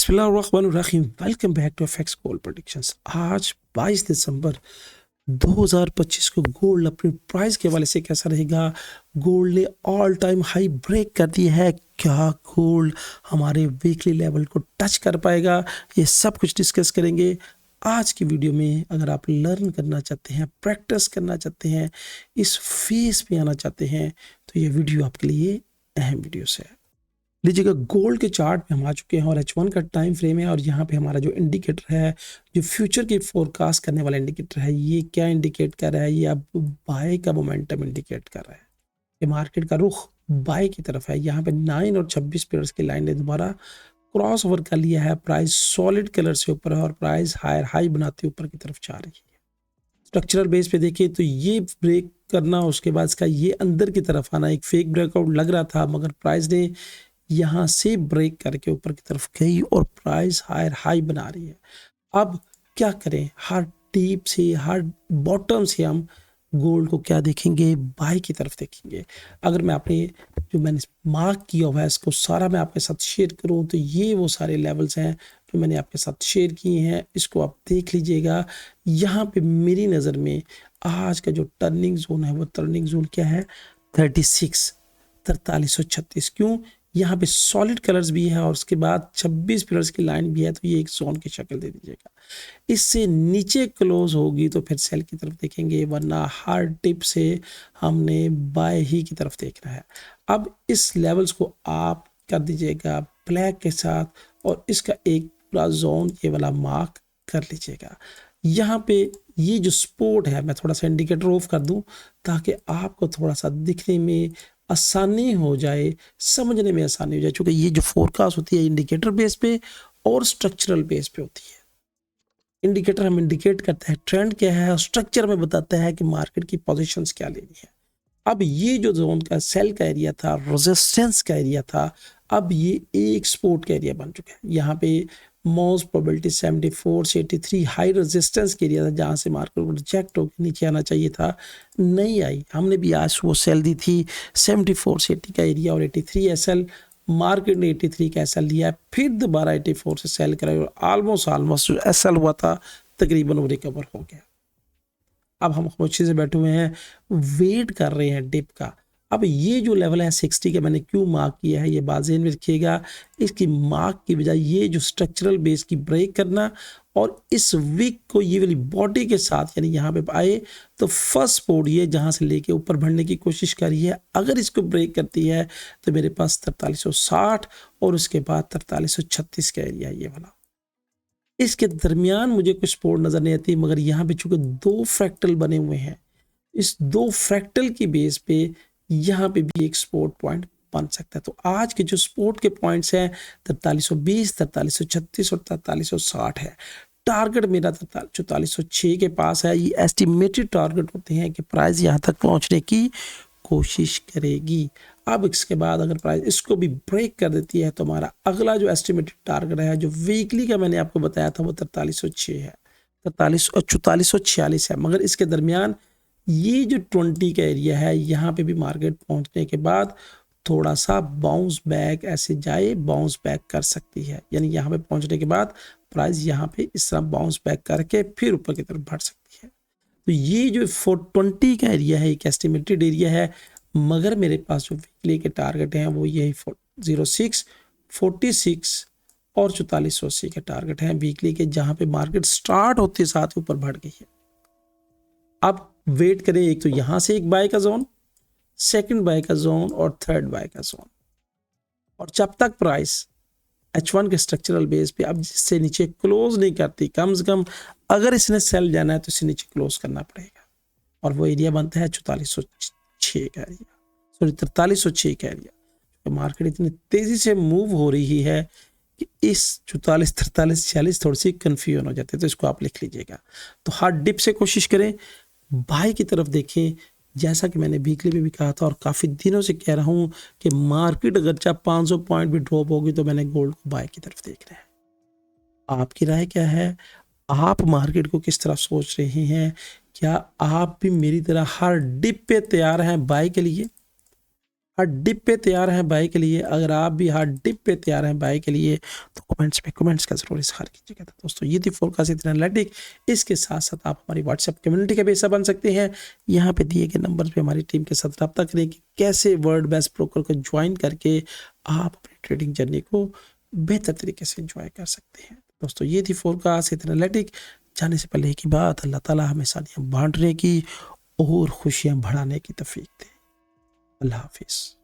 बिस्मिल्लाहिर्रहमानिर्रहीम। Welcome back to FX gold predictions. आज 22 दिसंबर 2025 को गोल्ड अपनी प्राइस के हवाले से कैसा रहेगा। गोल्ड ने ऑल टाइम हाई ब्रेक कर दी है। क्या गोल्ड हमारे वीकली लेवल को टच कर पाएगा, ये सब कुछ डिस्कस करेंगे आज की वीडियो में। अगर आप लर्न करना चाहते हैं, प्रैक्टिस करना चाहते हैं, इस फेस पे आना चाहते हैं, तो ये वीडियो आपके लिए अहम वीडियो है। लीजिएगा, गोल्ड के चार्ट पे हम आ चुके हैं और H1 का टाइम फ्रेम है और यहाँ पे हमारा जो इंडिकेटर है, जो फ्यूचर की फोरकास्ट करने वाला इंडिकेटर है, ये क्या इंडिकेट कर रहा है? ये अब बाय का मोमेंटम इंडिकेट कर रहा है कि मार्केट का रुख बाय की तरफ है। यहाँ पे 9 और 26 पीरियड्स की लाइन ने दोबारा क्रॉस ओवर कर लिया है। प्राइस सॉलिड कलर से ऊपर है और प्राइस हायर हाई बनाते ऊपर की तरफ जा रही है। स्ट्रक्चरल बेस पे देखिए तो ये ब्रेक करना, उसके बाद इसका ये अंदर की तरफ आना, एक फेक ब्रेकआउट लग रहा था, मगर प्राइस ने यहाँ से ब्रेक करके ऊपर की तरफ गई और प्राइस हायर हाई बना रही है। अब क्या करें? हर डीप से, हर बॉटम से हम गोल्ड को क्या देखेंगे? बाय की तरफ देखेंगे। अगर मैं अपने जो मैंने मार्क किया हुआ है इसको सारा मैं आपके साथ शेयर करूं तो ये वो सारे लेवल्स हैं जो मैंने आपके साथ शेयर किए हैं। इसको आप देख लीजिएगा। यहाँ पे मेरी नज़र में आज का जो टर्निंग जोन है वो टर्निंग जोन क्या है? 4336। क्यों? यहाँ पे सॉलिड कलर्स भी है और उसके बाद 26 पिलर्स की लाइन भी है, तो ये एक जोन की शक्ल दे दीजिएगा। इससे नीचे क्लोज होगी तो फिर सेल की तरफ देखेंगे, वरना हर टिप से हमने बाय ही की तरफ देखना है। अब इस लेवल्स को आप कर दीजिएगा ब्लैक के साथ और इसका एक पूरा जोन ये वाला मार्क कर लीजिएगा। यहाँ पे ये जो सपोर्ट है, मैं थोड़ा सा इंडिकेटर ऑफ कर दूं ताकि आपको थोड़ा सा दिखने में आसानी हो जाए, समझने में आसानी हो जाए। क्योंकि ये जो फोरकास्ट होती है इंडिकेटर बेस पे और स्ट्रक्चरल बेस पे होती है। इंडिकेटर हम इंडिकेट करते हैं ट्रेंड क्या है और स्ट्रक्चर में बताता है कि मार्केट की पोजीशंस क्या लेनी है। अब ये जो जोन का सेल का एरिया था, रेजिस्टेंस का एरिया था, अब ये एक सपोर्ट का एरिया बन चुका है। यहाँ पे मोस्ट प्रोबेबिलिटी 74 से 83 हाई रेजिस्टेंस के एरिया था, जहाँ से मार्केट को रिजेक्ट होकर नीचे आना चाहिए था, नहीं आई। हमने भी आज वो सेल दी थी 74 से 80 का एरिया और 83 एसएल। मार्केट ने 83 का एसएल लिया, फिर दोबारा 84 से सेल कराई और ऑलमोस्ट जो एसएल हुआ था तकरीबन वो रिकवर हो गया। अब हम खामोशी से बैठे हुए हैं, वेट कर रहे हैं डिप का। अब ये जो लेवल है 60 का, मैंने क्यों मार्क किया है ये बात ज़हन में रखिएगा। इसकी मार्क की बजाय ये जो स्ट्रक्चरल बेस की ब्रेक करना और इस वीक को ये वाली बॉडी के साथ यानी यहाँ पे आए तो फर्स्ट सपोर्ट ये जहाँ से लेके ऊपर बढ़ने की कोशिश करी है। अगर इसको ब्रेक करती है तो मेरे पास 4360 और उसके बाद 4336 का एरिया ये वाला। इसके दरमियान मुझे कुछ सपोर्ट नज़र नहीं आती, मगर यहाँ पे चूंकि दो फ्रैक्टल बने हुए हैं, इस दो फ्रैक्टल की बेस पे यहाँ पे भी एक सपोर्ट पॉइंट बन सकता है। तो आज के जो सपोर्ट के पॉइंट्स हैं 4320, 4336 और 4360 है। टारगेट मेरा 4406 के पास है। ये एस्टिमेटेड टारगेट होते हैं कि प्राइस यहाँ तक पहुँचने की कोशिश करेगी। अब इसके बाद अगर प्राइस इसको भी ब्रेक कर देती है तो हमारा अगला जो एस्टिमेटेड टारगेट है, जो वीकली का मैंने आपको बताया था, वो 4306 है, 4446 है। मगर इसके दरमियान ये जो 20 का एरिया है, यहाँ पे भी मार्केट पहुंचने के बाद थोड़ा सा बाउंस बैक ऐसे जाए, बाउंस बैक कर सकती है। यानी यहाँ पे पहुंचने के बाद प्राइस यहाँ पे इस तरह बाउंस बैक करके फिर ऊपर की तरफ बढ़ सकती है। तो ये जो 420 का एरिया है एक एस्टिमेटेड एरिया है, मगर मेरे पास जो वीकली के टारगेट हैं वो यही 06, 46 और 4480 के टारगेट हैं वीकली के, जहाँ पे मार्केट स्टार्ट होते साथ ऊपर बढ़ गई है। अब वेट करें, एक तो यहाँ से एक बाय का जोन, सेकंड बाय का जोन और थर्ड बाय का जोन। और जब तक प्राइस H1 के स्ट्रक्चरल बेस पे अब जिससे नीचे क्लोज नहीं करती, कम से कम अगर इसने सेल जाना है तो इसे नीचे क्लोज करना पड़ेगा और वो एरिया बनता है 4406 का एरिया, सॉरी 4306 का एरिया। तो मार्केट इतनी तेजी से मूव हो रही है कि इस 44, 43, 46 थोड़ी सी कंफ्यूजन हो जाती है, तो इसको आप लिख लीजिएगा। तो हार्ड डिप से कोशिश करें, बाय की तरफ देखें। जैसा कि मैंने वीकली में भी कहा था और काफ़ी दिनों से कह रहा हूँ कि मार्केट अगर चाहे 500 पॉइंट भी ड्रॉप होगी तो मैंने गोल्ड को बाय की तरफ देखना है। आपकी राय क्या है? आप मार्केट को किस तरह सोच रहे हैं? क्या आप भी मेरी तरह हर डिप पे तैयार हैं बाय के लिए? हार्ड डिप पे तैयार हैं बाय के लिए। अगर आप भी हार्ड डिप पे तैयार हैं बाय के लिए तो कमेंट्स में कमेंट्स का जरूर इजहार कीजिएगा। तो दोस्तों ये थी फोरकास्ट एनालिटिक। इसके साथ साथ आप हमारी व्हाट्सएप कम्युनिटी का भी हिस्सा बन सकते हैं। यहाँ पे दिए गए नंबर पे हमारी टीम के साथ रब्ता करें कि कैसे वर्ल्ड बेस्ट ब्रोकर को ज्वाइन करके आप अपनी ट्रेडिंग जर्नी को बेहतर तरीके से इंजॉय कर सकते हैं। दोस्तों ये थी फोरकास्ट एनालिटिक। जाने से पहले एक ही बात, अल्लाह ताला हमें सानियाँ बांटने की और खुशियाँ बढ़ाने की तौफीक दे। अल्लाह हाफिज़।